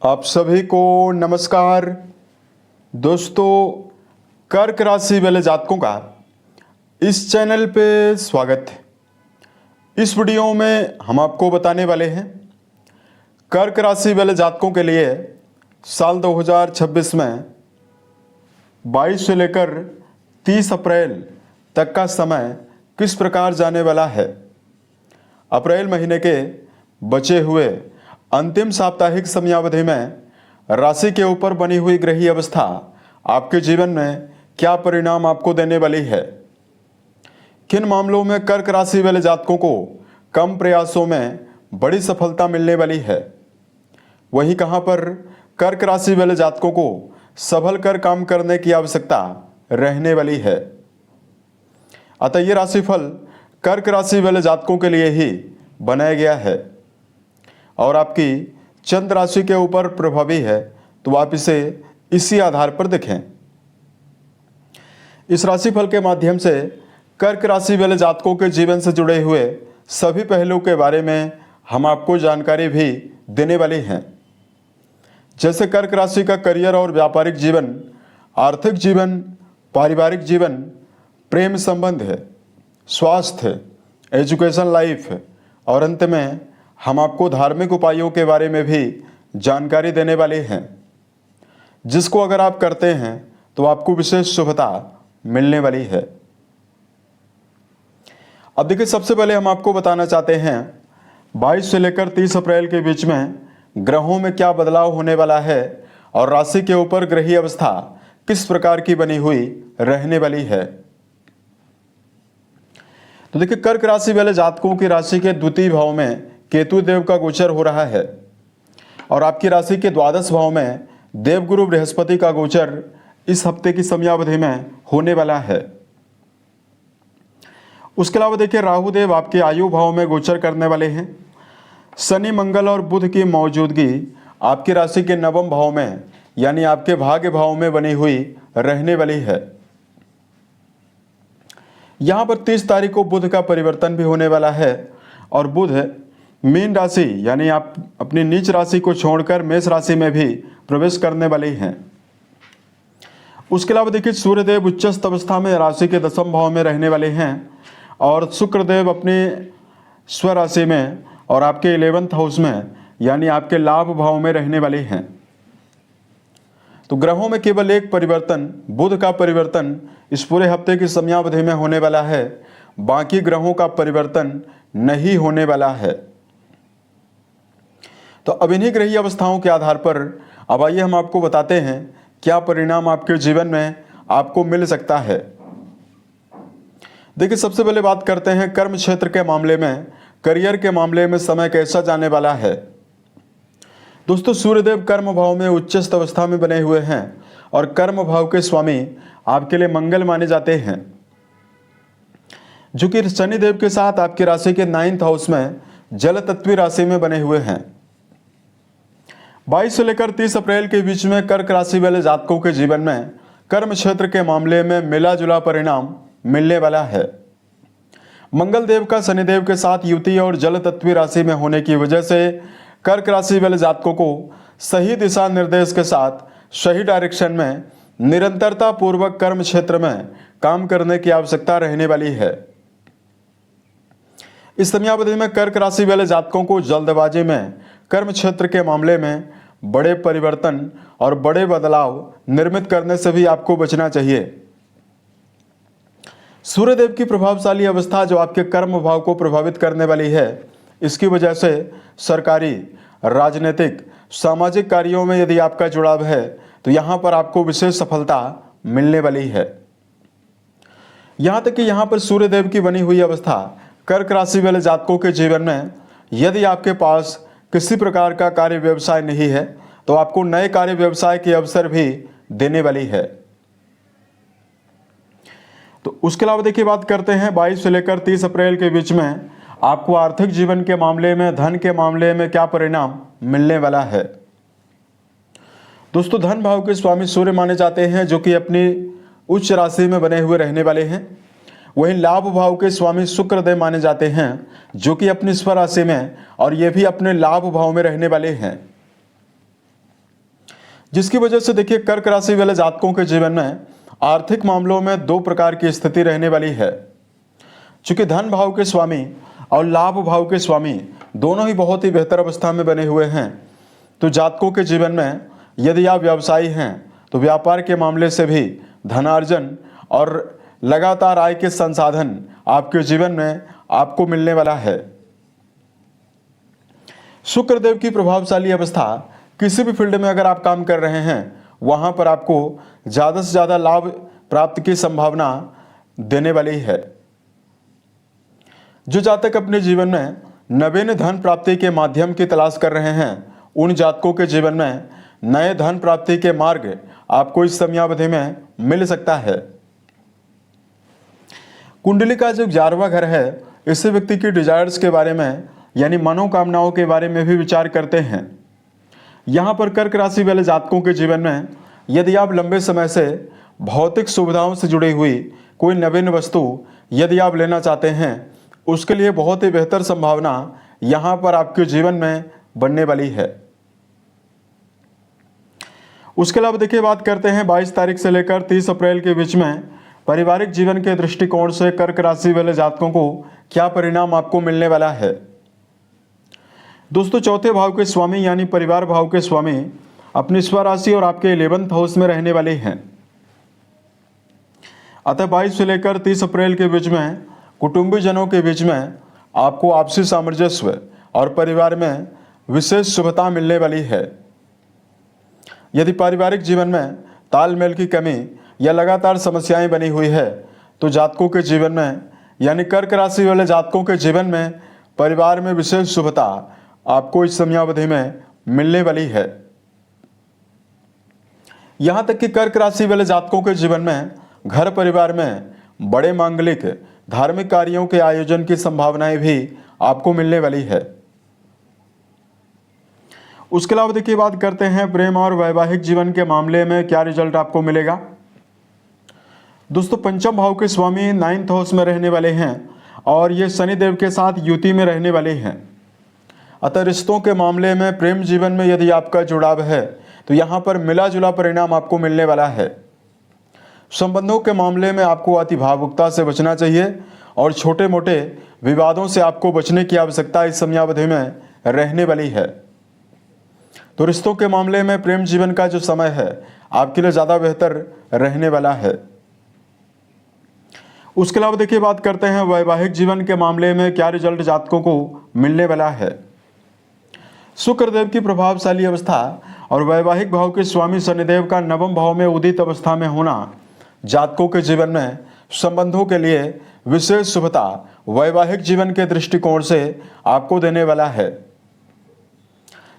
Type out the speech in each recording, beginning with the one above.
आप सभी को नमस्कार। दोस्तों, कर्क राशि वाले जातकों का इस चैनल पे स्वागत है। इस वीडियो में हम आपको बताने वाले हैं कर्क राशि वाले जातकों के लिए साल 2026 में 22 से लेकर 30 अप्रैल तक का समय किस प्रकार जाने वाला है। अप्रैल महीने के बचे हुए अंतिम साप्ताहिक समयावधि में राशि के ऊपर बनी हुई ग्रही अवस्था आपके जीवन में क्या परिणाम आपको देने वाली है। किन मामलों में कर्क राशि वाले जातकों को कम प्रयासों में बड़ी सफलता मिलने वाली है, वहीं कहां पर कर्क राशि वाले जातकों को संभल कर काम करने की आवश्यकता रहने वाली है। अतः ये राशिफल कर्क राशि वाले जातकों के लिए ही बनाया गया है और आपकी चंद्र राशि के ऊपर प्रभावी है, तो आप इसे इसी आधार पर देखें। इस राशिफल के माध्यम से कर्क राशि वाले जातकों के जीवन से जुड़े हुए सभी पहलुओं के बारे में हम आपको जानकारी भी देने वाले हैं, जैसे कर्क राशि का करियर और व्यापारिक जीवन, आर्थिक जीवन, पारिवारिक जीवन, प्रेम संबंध है, स्वास्थ्य, एजुकेशन लाइफ और अंत में हम आपको धार्मिक उपायों के बारे में भी जानकारी देने वाले हैं, जिसको अगर आप करते हैं तो आपको विशेष शुभता मिलने वाली है। अब देखिए, सबसे पहले हम आपको बताना चाहते हैं 22 से लेकर 30 अप्रैल के बीच में ग्रहों में क्या बदलाव होने वाला है और राशि के ऊपर ग्रही अवस्था किस प्रकार की बनी हुई रहने वाली है। तो देखिए, कर्क राशि वाले जातकों की राशि के द्वितीय भाव में केतु देव का गोचर हो रहा है और आपकी राशि के द्वादश भाव में देवगुरु बृहस्पति का गोचर इस हफ्ते की समयावधि में होने वाला है। उसके अलावा देखिए, राहु देव आपके आयु भाव में गोचर करने वाले हैं। शनि, मंगल और बुध की मौजूदगी आपकी राशि के नवम भाव में यानी आपके भाग्य भाव में बनी हुई रहने वाली है। यहां पर 30 तारीख को बुध का परिवर्तन भी होने वाला है और बुध मीन राशि यानी आप अपनी नीच राशि को छोड़कर मेष राशि में भी प्रवेश करने वाले हैं। उसके अलावा देखिए, सूर्यदेव उच्चस्थ अवस्था में राशि के दशम भाव में रहने वाले हैं और शुक्रदेव अपने स्वराशि में और आपके 11th हाउस में यानी आपके लाभ भाव में रहने वाले हैं। तो ग्रहों में केवल एक परिवर्तन, बुध का परिवर्तन इस पूरे हफ्ते की समयावधि में होने वाला है, बाकी ग्रहों का परिवर्तन नहीं होने वाला है। तो अब इन्हीं ग्रही अवस्थाओं के आधार पर अब आइए हम आपको बताते हैं क्या परिणाम आपके जीवन में आपको मिल सकता है। देखिए, सबसे पहले बात करते हैं कर्म क्षेत्र के मामले में, करियर के मामले में समय कैसा जाने वाला है। दोस्तों, सूर्यदेव कर्म भाव में उच्चस्थ अवस्था में बने हुए हैं और कर्म भाव के स्वामी आपके लिए मंगल माने जाते हैं, जो कि शनिदेव के साथ आपकी राशि के 9th हाउस में जल तत्वी राशि में बने हुए हैं। 22 से लेकर 30 अप्रैल के बीच में कर्क राशि वाले जातकों के जीवन में कर्म क्षेत्र के मामले में मिला जुला परिणाम मिलने वाला है। मंगल देव का शनिदेव के साथ युति और जल तत्वी राशि में होने की वजह से कर्क राशि वाले जातकों को सही दिशा निर्देश के साथ सही डायरेक्शन में निरंतरता पूर्वक कर्म क्षेत्र में काम करने की आवश्यकता रहने वाली है। इस समयावधि में कर्क राशि वाले जातकों को जल्दबाजी में कर्म क्षेत्र के मामले में बड़े परिवर्तन और बड़े बदलाव निर्मित करने से भी आपको बचना चाहिए। सूर्यदेव की प्रभावशाली अवस्था जो आपके कर्म भाव को प्रभावित करने वाली है, इसकी वजह से सरकारी, राजनीतिक, सामाजिक कार्यों में यदि आपका जुड़ाव है तो यहाँ पर आपको विशेष सफलता मिलने वाली है। यहाँ तक कि यहाँ पर सूर्यदेव की बनी हुई अवस्था कर्क राशि वाले जातकों के जीवन में यदि आपके पास किसी प्रकार का कार्य व्यवसाय नहीं है तो आपको नए कार्य व्यवसाय के अवसर भी देने वाली है। तो उसके अलावा देखिए, बात करते हैं 22 से लेकर 30 अप्रैल के बीच में आपको आर्थिक जीवन के मामले में, धन के मामले में क्या परिणाम मिलने वाला है। दोस्तों, धन भाव के स्वामी सूर्य माने जाते हैं, जो कि अपनी उच्च राशि में बने हुए रहने वाले हैं। वहीं लाभ भाव के स्वामी शुक्रदेव माने जाते हैं, जो कि अपनी स्व राशि में और ये भी अपने लाभ भाव में रहने वाले हैं। जिसकी वजह से देखिए कर्क राशि वाले जातकों के जीवन में आर्थिक मामलों में दो प्रकार की स्थिति रहने वाली है। चूंकि धन भाव के स्वामी और लाभ भाव के स्वामी दोनों ही बहुत ही बेहतर अवस्था में बने हुए हैं, तो जातकों के जीवन में यदि आप व्यवसायी हैं तो व्यापार के मामले से भी धनार्जन और लगातार आय के संसाधन आपके जीवन में आपको मिलने वाला है। शुक्रदेव की प्रभावशाली अवस्था किसी भी फील्ड में अगर आप काम कर रहे हैं वहां पर आपको ज़्यादा से ज़्यादा लाभ प्राप्त की संभावना देने वाली है। जो जातक अपने जीवन में नवीन धन प्राप्ति के माध्यम की तलाश कर रहे हैं उन जातकों के जीवन में नए धन प्राप्ति के मार्ग आपको इस समयावधि में मिल सकता है। कुंडली का जो 11वां घर है इससे व्यक्ति की डिजायर्स के बारे में यानी मनोकामनाओं के बारे में भी विचार करते हैं। यहाँ पर कर्क राशि वाले जातकों के जीवन में यदि आप लंबे समय से भौतिक सुविधाओं से जुड़ी हुई कोई नवीन वस्तु यदि आप लेना चाहते हैं उसके लिए बहुत ही बेहतर संभावना यहाँ पर आपके जीवन में बनने वाली है। उसके अलावा देखिए बात करते हैं 22 तारीख से लेकर 30 अप्रैल के बीच में पारिवारिक जीवन के दृष्टिकोण से कर्क राशि वाले जातकों को क्या परिणाम आपको मिलने वाला है। दोस्तों, चौथे भाव के स्वामी यानी परिवार भाव के स्वामी अपनी स्वराशि और आपके 11th हाउस में रहने वाले हैं। अतः 22 से लेकर 30 अप्रैल के बीच में कुटुंबीजनों के बीच में आपको आपसी सामंजस्य और परिवार में विशेष शुभता मिलने वाली है। यदि पारिवारिक जीवन में तालमेल की कमी या लगातार समस्याएं बनी हुई है तो जातकों के जीवन में यानी कर्क राशि वाले जातकों के जीवन में परिवार में विशेष शुभता आपको इस समयावधि में मिलने वाली है। यहां तक कि कर्क राशि वाले जातकों के जीवन में घर परिवार में बड़े मांगलिक धार्मिक कार्यों के आयोजन की संभावनाएं भी आपको मिलने वाली है। उसके अलावा देखिए बात करते हैं प्रेम और वैवाहिक जीवन के मामले में क्या रिजल्ट आपको मिलेगा। दोस्तों, पंचम भाव के स्वामी 9th हाउस में रहने वाले हैं और ये शनिदेव के साथ युति में रहने वाले हैं। अतः रिश्तों के मामले में प्रेम जीवन में यदि आपका जुड़ाव है तो यहाँ पर मिला जुला परिणाम आपको मिलने वाला है। संबंधों के मामले में आपको अति भावुकता से बचना चाहिए और छोटे मोटे विवादों से आपको बचने की आवश्यकता इस समयावधि में रहने वाली है। तो रिश्तों के मामले में प्रेम जीवन का जो समय है आपके लिए ज़्यादा बेहतर रहने वाला है। उसके अलावा देखिए बात करते हैं वैवाहिक जीवन के मामले में क्या रिजल्ट जातकों को मिलने वाला है। शुक्रदेव की प्रभावशाली अवस्था और वैवाहिक भाव के स्वामी शनिदेव का 9वें भाव में उदित अवस्था में होना जातकों के जीवन में संबंधों के लिए विशेष शुभता वैवाहिक जीवन के दृष्टिकोण से आपको देने वाला है।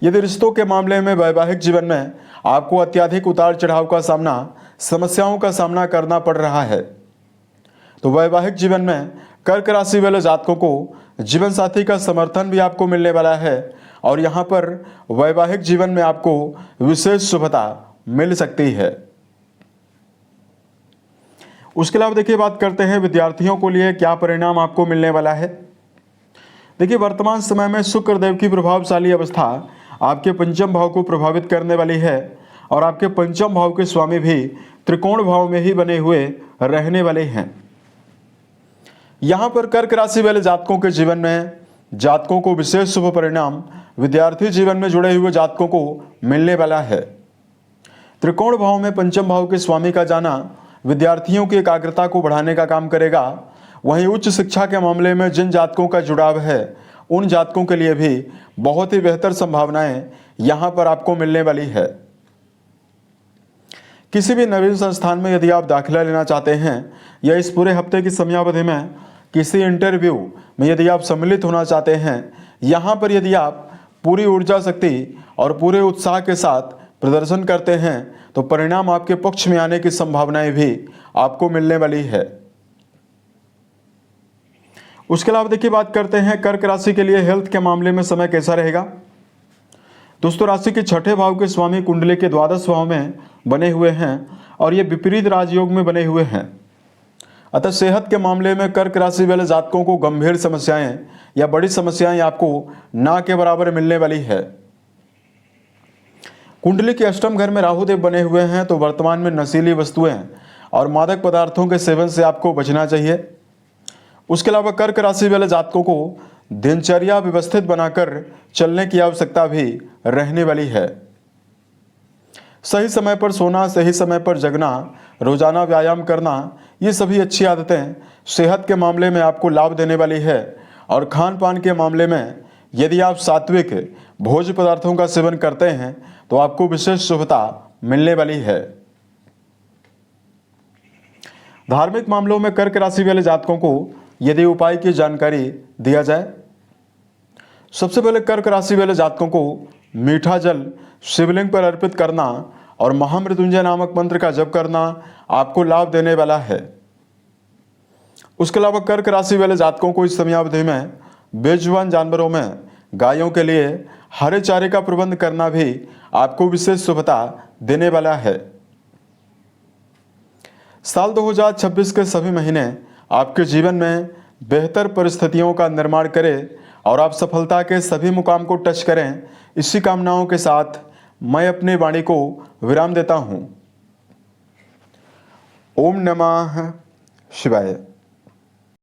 यदि रिश्तों के मामले में वैवाहिक जीवन में आपको अत्यधिक उतार चढ़ाव का सामना समस्याओं का सामना करना पड़ रहा है तो वैवाहिक जीवन में कर्क राशि वाले जातकों को जीवन साथी का समर्थन भी आपको मिलने वाला है और यहाँ पर वैवाहिक जीवन में आपको विशेष शुभता मिल सकती है। उसके अलावा देखिए बात करते हैं विद्यार्थियों को लिए क्या परिणाम आपको मिलने वाला है। देखिए वर्तमान समय में शुक्रदेव की प्रभावशाली अवस्था आपके पंचम भाव को प्रभावित करने वाली है और आपके पंचम भाव के स्वामी भी त्रिकोण भाव में ही बने हुए रहने वाले हैं। यहाँ पर कर्क राशि वाले जातकों के जीवन में जातकों को विशेष शुभ परिणाम विद्यार्थी जीवन में जुड़े हुए जातकों को मिलने वाला है। त्रिकोण भाव में पंचम भाव के स्वामी का जाना विद्यार्थियों की एकाग्रता को बढ़ाने का काम करेगा। वहीं उच्च शिक्षा के मामले में जिन जातकों का जुड़ाव है उन जातकों के लिए भी बहुत ही बेहतर संभावनाएं यहाँ पर आपको मिलने वाली है। किसी भी नवीन संस्थान में यदि आप दाखिला लेना चाहते हैं या इस पूरे हफ्ते की समयावधि में किसी इंटरव्यू में यदि आप सम्मिलित होना चाहते हैं, यहाँ पर यदि आप पूरी ऊर्जा शक्ति और पूरे उत्साह के साथ प्रदर्शन करते हैं तो परिणाम आपके पक्ष में आने की संभावनाएं भी आपको मिलने वाली है। उसके अलावा देखिए बात करते हैं कर्क राशि के लिए हेल्थ के मामले में समय कैसा रहेगा। दोस्तों, राशि के छठे भाव के स्वामी कुंडली के द्वादश भाव में बने हुए हैं और ये विपरीत राजयोग में बने हुए हैं। अतः सेहत के मामले में कर्क राशि वाले जातकों को गंभीर समस्याएं या बड़ी समस्याएं आपको ना के बराबर मिलने वाली है। कुंडली के अष्टम घर में राहु देव बने हुए हैं तो वर्तमान में नशीली वस्तुएं और मादक पदार्थों के सेवन से आपको बचना चाहिए। उसके अलावा कर्क राशि वाले जातकों को दिनचर्या व्यवस्थित बनाकर चलने की आवश्यकता भी रहने वाली है। सही समय पर सोना, सही समय पर जगना, रोजाना व्यायाम करना, ये सभी अच्छी आदतें सेहत के मामले में आपको लाभ देने वाली है। और खान पान के मामले में यदि आप सात्विक भोज्य पदार्थों का सेवन करते हैं तो आपको विशेष शुभता मिलने वाली है। धार्मिक मामलों में कर्क राशि वाले जातकों को यदि उपाय की जानकारी दिया जाए, सबसे पहले कर्क राशि वाले जातकों को मीठा जल शिवलिंग पर अर्पित करना और महामृत्युंजय नामक मंत्र का जप करना आपको लाभ देने वाला है। उसके अलावा कर्क राशि वाले जातकों को इस समयावधि में बेजुबान जानवरों में गायों के लिए हरे चारे का प्रबंध करना भी आपको विशेष शुभता देने वाला है। साल 2026 के सभी महीने आपके जीवन में बेहतर परिस्थितियों का निर्माण करें और आप सफलता के सभी मुकाम को टच करें। इसी कामनाओं के साथ मैं अपनी वाणी को विराम देता हूं। ओम नमः शिवाय।